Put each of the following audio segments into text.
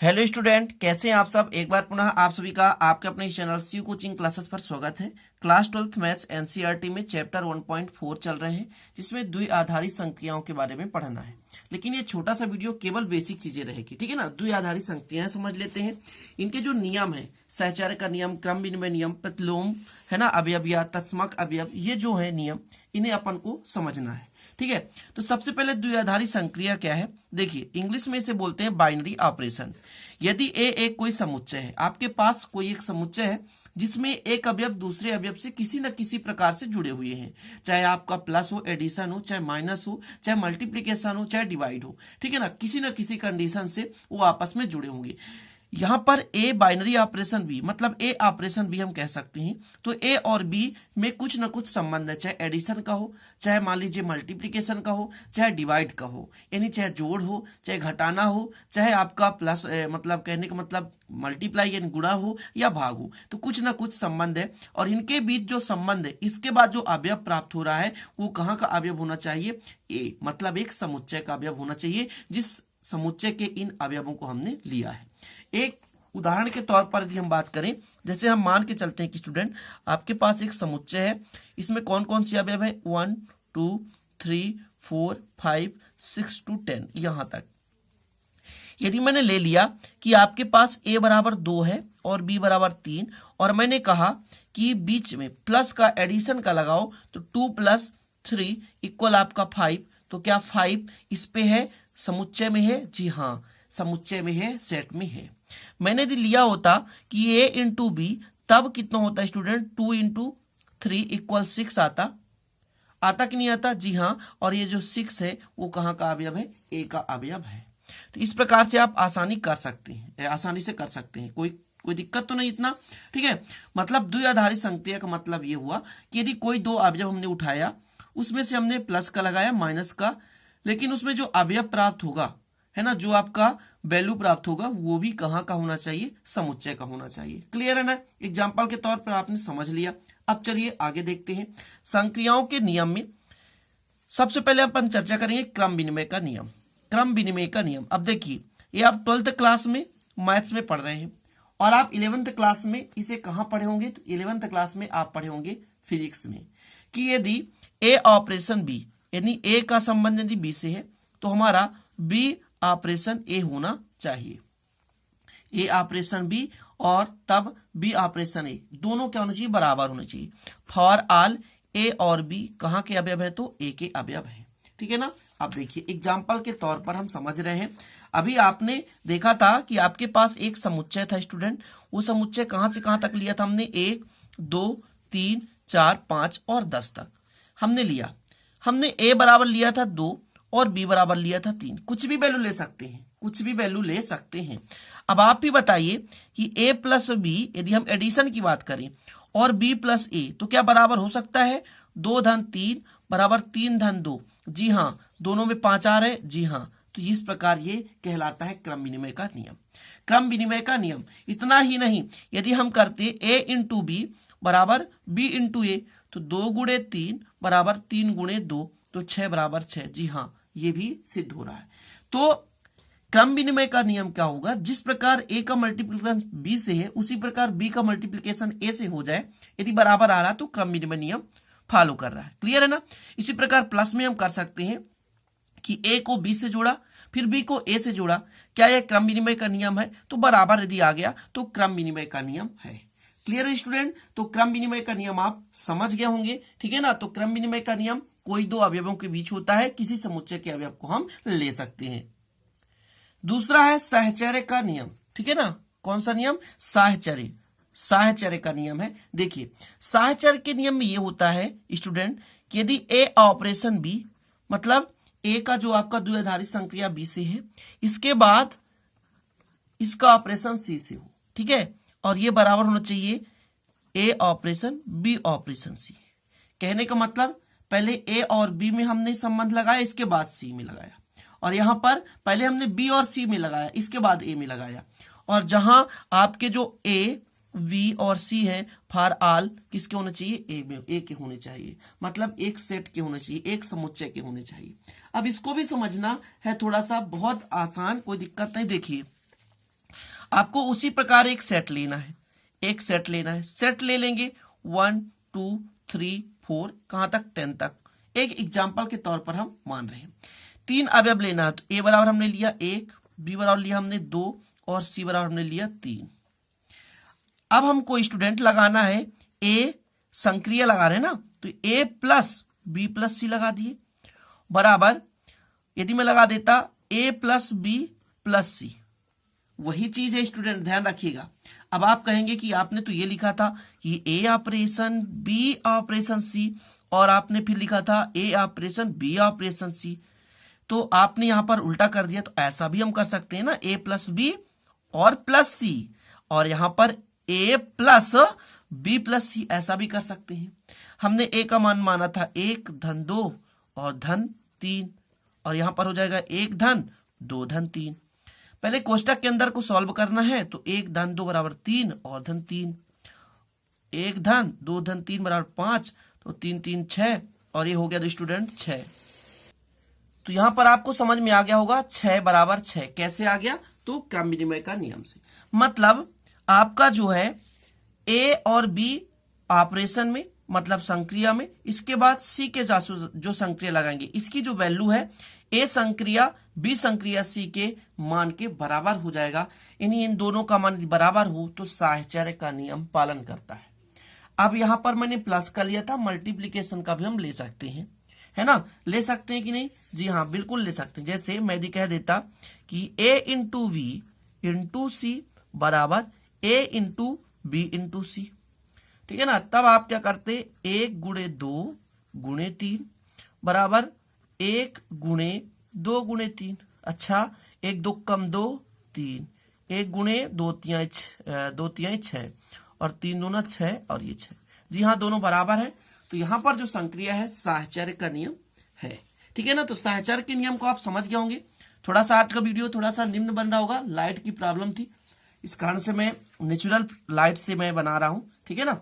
Hello student, कैसे हैं आप सब। एक बार पुनः आप सभी का आपके अपने चैनल सी कोचिंग क्लासेस पर स्वागत है। क्लास 12th मैथ्स एनसीईआरटी में चैप्टर 1.4 चल रहे हैं, जिसमें द्विआधारी संक्रियाओं के बारे में पढ़ना है। लेकिन ये छोटा सा वीडियो केवल बेसिक चीजें रहेगी, ठीक है ना। द्विआधारी संक्रियाएं समझ लेते हैं। इनके जो नियम है, सहचर्य का नियम, क्रम विनिमय नियम, प्रतिलोम है ना, अवयव या तत्समक अवयव, ये जो है नियम, इन्हें अपन को समझना है, ठीक है। तो सबसे पहले द्विआधारी संक्रिया क्या है, देखिए इंग्लिश में इसे बोलते हैं बाइनरी ऑपरेशन। यदि ए एक कोई समुच्चय है, आपके पास कोई एक समुच्चय है जिसमें एक अवयव दूसरे अवयव से किसी न किसी प्रकार से जुड़े हुए हैं, चाहे आपका प्लस हो, एडिशन हो, चाहे माइनस हो, चाहे मल्टीप्लीकेशन हो, चाहे डिवाइड हो, ठीक है ना, किसी न किसी कंडीशन से वो आपस में जुड़े होंगे। यहां पर ए बाइनरी ऑपरेशन बी, मतलब ए ऑपरेशन बी हम कह सकते हैं। तो ए और बी में कुछ न कुछ संबंध है, चाहे एडिशन का हो, चाहे मान लीजिए मल्टीप्लीकेशन का हो, चाहे डिवाइड का हो, यानी चाहे जोड़ हो, चाहे घटाना हो, चाहे आपका प्लस मतलब कहने का मतलब मल्टीप्लाई यानी गुणा हो या भाग हो, तो कुछ ना कुछ संबंध है। और इनके बीच जो संबंध है, इसके बाद जो अवयव प्राप्त हो रहा है वो कहाँ का अवयव होना चाहिए, ए, मतलब एक समुच्चय का अवयव होना चाहिए, जिस समुच्चय के इन अवयवों को हमने लिया है। एक उदाहरण के तौर पर यदि हम बात करें, जैसे हम मान के चलते हैं कि स्टूडेंट आपके पास एक समुच्चय है, इसमें कौन कौन सी अवयव है, 1 2 3 4 5 6 to 10 यहां तक। यदि मैंने ले लिया कि आपके पास a बराबर 2 है और b बराबर 3, और मैंने कहा कि बीच में प्लस का एडिशन का लगाओ, तो 2 + 3 इक्वल आपका 5, तो क्या 5 इस पे है, समुच्चय में है, जी हाँ समुच्चय में है, सेट में है। मैंने यदि लिया होता कि a इंटू बी, तब कितना होता स्टूडेंट, 2 × 3 इक्वल 6 आता कि नहीं आता, जी हाँ। और ये जो 6 है वो कहाँ का अवयव है, a का अवयव है। तो इस प्रकार से आप आसानी से कर सकते हैं, कोई दिक्कत तो नहीं इतना, ठीक है। मतलब द्विआधारी संक्रिया का मतलब ये हुआ कि यदि कोई दो अवयव हमने उठाया, उसमें से हमने प्लस का लगाया, माइनस का, लेकिन उसमें जो अवयव प्राप्त होगा, है ना, जो आपका वैल्यू प्राप्त होगा, वो भी कहाँ का होना चाहिए, समुच्चय का होना चाहिए। क्लियर है ना। एग्जाम्पल के तौर पर आपने समझ लिया। अब चलिए आगे देखते हैं संक्रियाओं के नियम में। सबसे पहले अपन चर्चा करेंगे क्रम विनिमय का नियम। क्रम विनिमय का नियम, अब देखिए ये आप 12th क्लास में मैथ्स में पढ़ रहे हैं, और आप 11th क्लास में इसे कहाँ पढ़े होंगे, तो 11th क्लास में आप पढ़े होंगे फिजिक्स में, कि यदि ए ऑपरेशन बी, यानी ए का संबंध यदि बी से है, तो हमारा बी ऑपरेशन ए होना चाहिए। ए ऑपरेशन बी और तब बी ऑपरेशन ए, दोनों क्या होना चाहिए, बराबर होना चाहिए। फॉर ऑल ए और बी कहाँ के अवयव है, तो ए के अवयव है, ठीक है ना। अब देखिए एग्जाम्पल के तौर पर हम समझ रहे हैं। अभी आपने देखा था कि आपके पास एक समुच्चय था स्टूडेंट, वो समुच्चय कहां से कहां तक लिया था हमने, 1 2 3 4 5 और 10 तक हमने लिया। हमने ए बराबर लिया था 2 और बी बराबर लिया था 3। कुछ भी वैल्यू ले सकते हैं, कुछ भी वैल्यू ले सकते हैं। अब आप भी बताइए कि a प्लस बी, यदि हम एडिशन की बात करें, और b प्लस ए, तो क्या बराबर हो सकता है, 2 धन 3 बराबर 3 धन 2, जी हाँ, दोनों में 5 आ रहे, जी हाँ। तो इस प्रकार ये कहलाता है क्रम विनिमय का नियम। क्रम विनिमय का नियम इतना ही नहीं, यदि हम करते a इंटू बी बराबर b इंटू ए, तो 2 × 3 बराबर 3 × 2, तो 6 बराबर 6, जी हाँ, ये भी सिद्ध हो रहा है। तो क्रम विनिमय का नियम क्या होगा, जिस प्रकार ए का मल्टीप्लिकेशन बी से है, उसी प्रकार बी का मल्टीप्लिकेशन ए से हो जाए, यदि बराबर आ रहा है तो क्रम विनिमय नियम फॉलो कर रहा है। क्लियर है ना। इसी प्रकार प्लस में हम कर सकते हैं कि ए को बी से जोड़ा, फिर बी को ए से जोड़ा, क्या यह क्रम विनिमय का नियम है, तो बराबर यदि आ गया तो क्रम विनिमय का नियम है। क्लियर है स्टूडेंट। तो क्रम विनिमय का नियम आप समझ गए होंगे, ठीक है ना। तो क्रम विनिमय का नियम कोई दो अवयवों के बीच होता है, किसी समुच्चय के अवयव को हम ले सकते हैं। दूसरा है साहचर्य का नियम, ठीक है ना। कौन सा नियम, साहचर्य का नियम है। देखिए साहचर्य के नियम में ये होता है स्टूडेंट कि यदि ए ऑपरेशन बी, मतलब ए का जो आपका द्विआधारी संक्रिया बी से है, इसके बाद इसका ऑपरेशन सी से हो, ठीक है, और ये बराबर होना चाहिए ए ऑपरेशन बी ऑपरेशन सी। कहने का मतलब पहले ए और बी में हमने संबंध लगाया, इसके बाद सी में लगाया, और यहां पर पहले हमने बी और सी में लगाया, इसके बाद ए में लगाया। और जहां आपके जो ए वी और सी है, फॉर ऑल किसके होने चाहिए, ए के होने चाहिए, मतलब एक सेट के होने चाहिए, एक समुच्चय के होने चाहिए। अब इसको भी समझना है थोड़ा सा, बहुत आसान, कोई दिक्कत नहीं। देखिए आपको उसी प्रकार एक सेट लेना है, सेट ले लेंगे 1 2 3 4 कहां तक 10 तक। एक एग्जाम्पल के तौर पर हम मान रहे हैं 3 अवयव लेना है, तो ए बराबर हमने लिया 1, बी बराबर लिया हमने 2 और सी बराबर हमने लिया 3। अब हमको स्टूडेंट लगाना है ए, संक्रिय लगा रहे हैं ना, तो ए प्लस बी प्लस सी लगा दिए बराबर, यदि मैं लगा देता ए प्लस बी प्लस सी, वही चीज है स्टूडेंट, ध्यान रखिएगा। अब आप कहेंगे कि आपने तो ये लिखा था कि ए ऑपरेशन बी ऑपरेशन सी, और आपने फिर लिखा था ए ऑपरेशन बी ऑपरेशन सी, तो आपने यहां पर उल्टा कर दिया। तो ऐसा भी हम कर सकते हैं ना, ए प्लस बी और प्लस सी, और यहां पर ए प्लस बी प्लस सी, ऐसा भी कर सकते हैं। हमने ए का मान माना था 1 धन 2 और धन 3, और यहां पर हो जाएगा 1 धन 2 धन 3। पहले कोष्टक के अंदर को सॉल्व करना है, तो 1 धन 2 बराबर 3 और धन 3, 1 धन 2 धन 3 बराबर 5, तो 3 3 6, और ये हो गया स्टूडेंट 6। तो यहां पर आपको समझ में आ गया होगा 6 बराबर 6 कैसे आ गया, तो क्रम विनिमय का नियम से। मतलब आपका जो है ए और बी ऑपरेशन में, मतलब संक्रिया में, इसके बाद सी के जो संक्रिया लगाएंगे, इसकी जो वैल्यू है ए संक्रिया बी संक्रिया सी के मान के बराबर हो जाएगा। इन दोनों का मान बराबर हो तो साहचर्य का नियम पालन करता है। अब यहां पर मैंने प्लस का लिया था, मल्टीप्लीकेशन का भी हम ले सकते हैं, है ना, ले सकते हैं कि नहीं, जी हाँ बिल्कुल ले सकते हैं। जैसे मैं यदि कह देता कि ए इंटू वी इंटू सी बराबर ए इंटू बी इंटू सी, ठीक है ना, तब आप क्या करते, 1 गुणे 2 गुणे 3 बराबर 1 गुणे 2 गुणे 3। अच्छा, 1 2 कम 2 3, 1 गुणे 2 तिहाई 6 और 3 दूना 6 और ये 6, जी हाँ दोनों बराबर है। तो यहां पर जो संक्रिया है साहचर्य का नियम है, ठीक है ना। तो साहचर्य के नियम को आप समझ गए होंगे। थोड़ा सा आज का वीडियो थोड़ा सा निम्न बन रहा होगा, लाइट की प्रॉब्लम थी, इस कारण से मैं नेचुरल लाइट से मैं बना रहा हूं, ठीक है ना।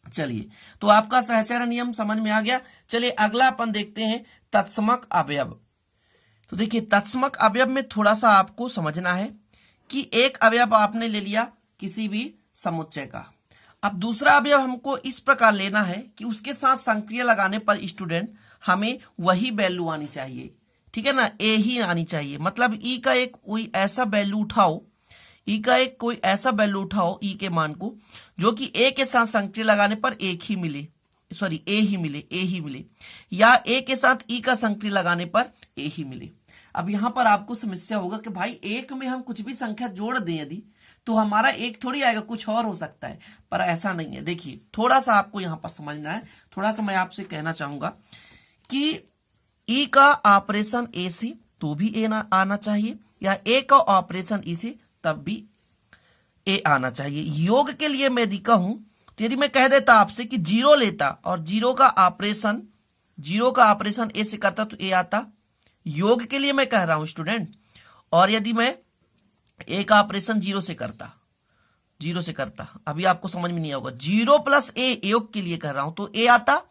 चलिए, तो आपका साहचर्य नियम समझ में आ गया। चलिए अगला अपन देखते हैं तत्समक अवयव। तो देखिए तत्समक अवयव में थोड़ा सा आपको समझना है कि एक अवयव आपने ले लिया किसी भी समुच्चय का, अब दूसरा अवयव हमको इस प्रकार लेना है कि उसके साथ संक्रिया लगाने पर स्टूडेंट हमें वही वैल्यू आनी चाहिए, ठीक है ना, ए ही आनी चाहिए। मतलब ई का एक कोई ऐसा वैल्यू उठाओ, ई का एक कोई ऐसा वैल्यू उठाओ ई के मान को जो कि ए के साथ संक्रिया लगाने पर एक ही मिले, सॉरी ए ही मिले, या ए के साथ ई का संक्रिया लगाने पर ए ही मिले। अब यहां पर आपको समस्या होगा कि भाई एक में हम कुछ भी संख्या जोड़ दें यदि, तो हमारा एक थोड़ी आएगा, कुछ और हो सकता है, पर ऐसा नहीं है। देखिए थोड़ा सा आपको यहां पर समझना है, थोड़ा सा मैं आपसे कहना चाहूंगा कि ई का ऑपरेशन ए से तो भी ए ना आना चाहिए, या ए का ऑपरेशन ई से तब भी ए आना चाहिए। योग के लिए मैं यदि कहूं, तो यदि मैं कह देता आपसे कि 0 लेता और 0 का ऑपरेशन ए से करता तो ए आता, योग के लिए मैं कह रहा हूं स्टूडेंट। और यदि मैं ए का ऑपरेशन 0 से करता, अभी आपको समझ में नहीं आएगा, 0 प्लस ए योग के लिए कह रहा हूं तो ए आता,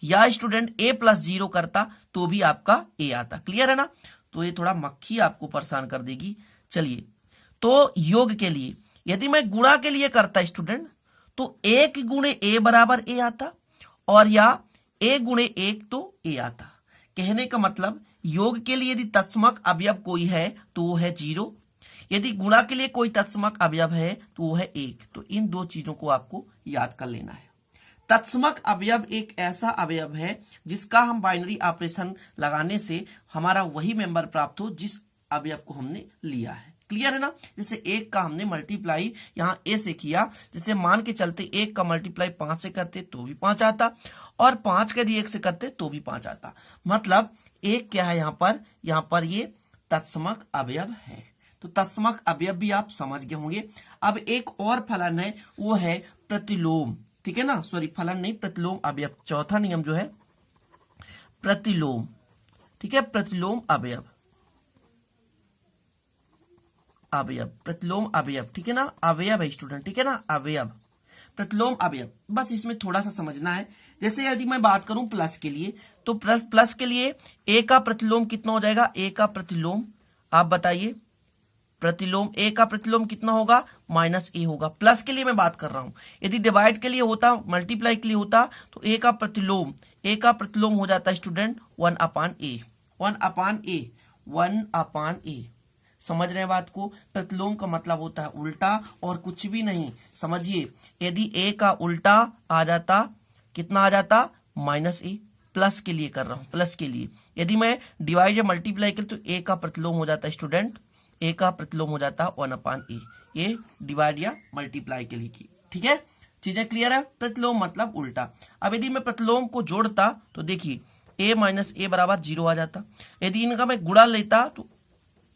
या स्टूडेंट ए प्लस 0 करता तो भी आपका ए आता। क्लियर है ना। तो ये थोड़ा मक्खी आपको परेशान कर देगी। चलिए, तो योग के लिए यदि मैं गुणा के लिए करता स्टूडेंट, तो 1 गुणे ए बराबर ए आता, और या ए गुणे 1 तो ए आता। कहने का मतलब योग के लिए यदि तत्समक अवयव कोई है तो वो है 0, यदि गुणा के लिए कोई तत्समक अवयव है तो वो है 1। तो इन दो चीजों को आपको याद कर लेना है। तत्समक अवयव एक ऐसा अवयव है जिसका हम बाइनरी ऑपरेशन लगाने से हमारा वही मेंबर प्राप्त हो जिस अवयव को हमने लिया है। क्लियर है ना। जैसे 1 का हमने मल्टीप्लाई यहाँ ए से किया, जैसे मान के चलते 1 का मल्टीप्लाई 5 से करते तो भी 5 आता, और 5 का यदि 1 से करते तो भी 5 आता। मतलब 1 क्या है यहाँ पर ये तत्समक अवयव है। तो तत्समक अवयव भी आप समझ गए होंगे। अब एक और फलन है, वो है प्रतिलोम, ठीक है ना, सॉरी फलन नहीं, प्रतिलोम अवयव। चौथा नियम जो है प्रतिलोम, ठीक है, प्रतिलोम अवयव, प्रतिलोम अवयव, ठीक है ना, अवयव है स्टूडेंट, ठीक है ना, अवयव, प्रतिलोम अवयव। बस इसमें थोड़ा सा समझना है। जैसे यदि मैं बात करूं प्लस के लिए, तो प्लस के लिए ए का प्रतिलोम कितना हो जाएगा, ए का प्रतिलोम आप बताइए, प्रतिलोम, ए का प्रतिलोम कितना होगा, माइनस ए होगा। प्लस के लिए मैं बात कर रहा हूं, यदि डिवाइड के लिए होता, मल्टीप्लाई के लिए होता तो ए का प्रतिलोम हो जाता स्टूडेंट 1 अपान ए, 1 अपान ए, 1 अपान ए। समझ रहे हैं बात को? प्रतिलोम का मतलब होता है उल्टा और कुछ भी नहीं। समझिए, यदि ए का उल्टा आ जाता, कितना आ जाता, माइनस ए। प्लस के लिए कर रहा हूं, प्लस के लिए। यदि मैं डिवाइड या मल्टीप्लाई कर तो ए का प्रतिलोम हो जाता स्टूडेंट, ए का प्रतिलोम हो जाता 1 अपान ए। ये डिवाइड या मल्टीप्लाई के लिए की, ठीक है? चीजें क्लियर है? प्रतिलोम मतलब उल्टा। अब यदि मैं प्रतिलोम को जोड़ता तो देखिए ए माइनस ए बराबर 0 आ जाता। यदि इनका मैं गुणा लेता तो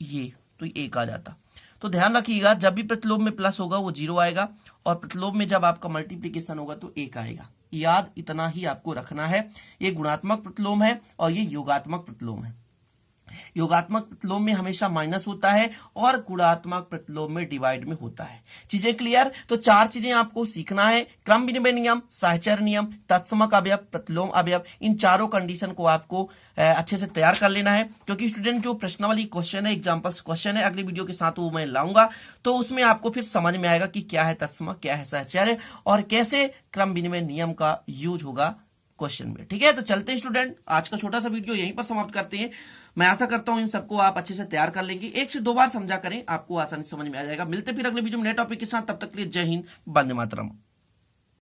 ये तो 1 आ जाता। तो ध्यान रखिएगा, जब भी प्रतिलोम में प्लस होगा वो 0 आएगा, और प्रतिलोम में जब आपका मल्टीप्लीकेशन होगा तो 1 आएगा। याद इतना ही आपको रखना है। ये गुणात्मक प्रतिलोम है और ये योगात्मक प्रतिलोम है। योगात्मक प्रतिलोम में हमेशा माइनस होता है और गुणात्मक प्रतिलोम में डिवाइड में होता है। चीजें क्लियर? तो 4 चीजें आपको सीखना है, क्रम विनिमय नियम, सहचर नियम, तत्समक अवयव, प्रतिलोम अवयव। इन चारों कंडीशन को आपको अच्छे से तैयार कर लेना है, क्योंकि स्टूडेंट जो प्रश्नावली क्वेश्चन है, एग्जांपल्स क्वेश्चन है, अगली वीडियो के साथ वो मैं लाऊंगा, तो उसमें आपको फिर समझ में आएगा कि क्या है तत्समक, क्या है सहचर्य, और कैसे क्रम विनिमय नियम का यूज होगा क्वेश्चन में। ठीक है, तो चलते हैं स्टूडेंट, आज का छोटा सा वीडियो यहीं पर समाप्त करते हैं। मैं आशा करता हूं इन सबको आप अच्छे से तैयार कर लेंगे। 1 से 2 बार समझा करें, आपको आसानी से समझ में आ जाएगा। मिलते फिर अगले वीडियो में नए टॉपिक के साथ, तब तक के लिए जय हिंद, वंदे मातरम।